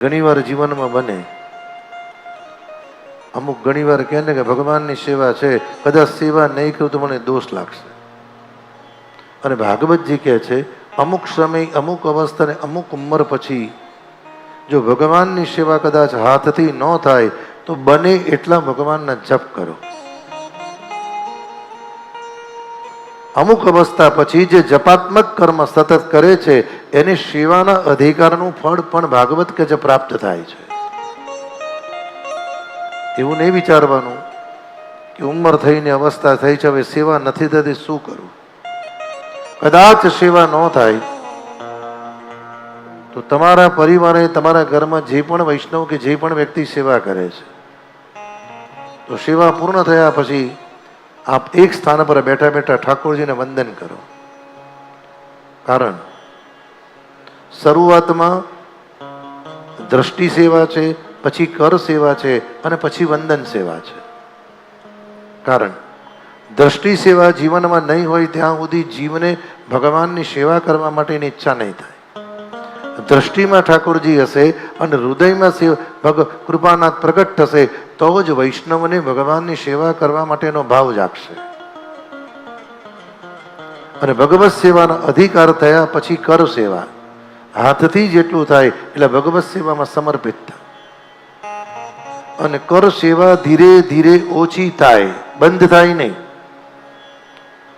ઘણીવાર જીવનમાં બને, અમુક ઘણીવાર કહે ને કે ભગવાનની સેવા છે, કદાચ સેવા નહીં કરું તો મને દોષ લાગશે. અને ભાગવતજી કહે છે અમુક સમય, અમુક અવસ્થાને, અમુક ઉંમર પછી જો ભગવાનની સેવા કદાચ હાથથી ન થાય તો બને એટલા ભગવાનના જપ કરો. અમુક અવસ્થા પછી જે જપાત્મક કર્મ સતત કરે છે એને સેવાના અધિકારનું ફળ પણ ભાગવત કે જે પ્રાપ્ત થાય છે. એવું નહીં વિચારવાનું કે ઉંમર થઈને અવસ્થા થઈ છે, હવે સેવા નથી થતી, શું કરું. કદાચ સેવા ન થાય તો તમારા પરિવારે, તમારા ઘરમાં જે પણ વૈષ્ણવ કે જે પણ વ્યક્તિ સેવા કરે છે, તો સેવા પૂર્ણ થયા પછી આપ એક સ્થાન પર બેઠા બેઠા ઠાકોરજીને વંદન કરો. કારણ શરૂઆતમાં દ્રષ્ટિ સેવા છે, પછી કર સેવા છે અને પછી વંદન સેવા છે. કારણ દ્રષ્ટિ સેવા જીવનમાં નહીં હોય ત્યાં સુધી જીવને ભગવાનની સેવા કરવા માટેની ઈચ્છા નહીં થાય. દ્રષ્ટિમાં ઠાકોરજી હશે અને હૃદયમાં કૃપાનાથ પ્રગટ થશે તો જ વૈષ્ણવને ભગવાનની સેવા કરવા માટેનો ભાવ જાગશે. અને ભગવત સેવાના અધિકાર થયા પછી કર સેવા, હાથથી જેટલું થાય એટલે ભગવત સેવામાં સમર્પિત થાય. અને કર સેવા ધીરે ધીરે ઓછી થાય, બંધ થાય નહીં.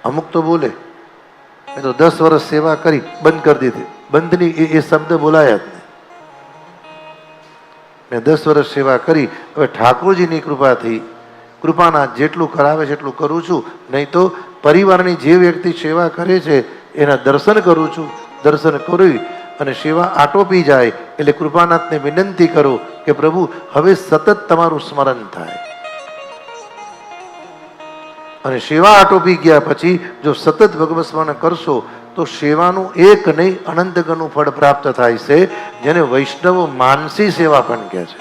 અમુક તો બોલે મેં તો 10 વર્ષ સેવા કરી, બંધ કરી દીધી. બંધની એ શબ્દ બોલાયા જ નહીં. મેં 10 વર્ષ સેવા કરી, હવે ઠાકોરજીની કૃપાથી કૃપાના જેટલું કરાવે છે એટલું કરું છું, નહીં તો પરિવારની જે વ્યક્તિ સેવા કરે છે એના દર્શન કરું છું. દર્શન કરી અને સેવા આટોપી જાય એટલે કૃપાનાથને વિનંતી કરો કે પ્રભુ હવે સતત તમારું સ્મરણ થાય. અને સેવા આટોપી ગયા પછી જો સતત ભગવત સ્મરણ કરશો તો સેવાનું એક નહીં અનંત ગણું ફળ પ્રાપ્ત થાય છે, જેને વૈષ્ણવ માનસી સેવા પણ કહે છે.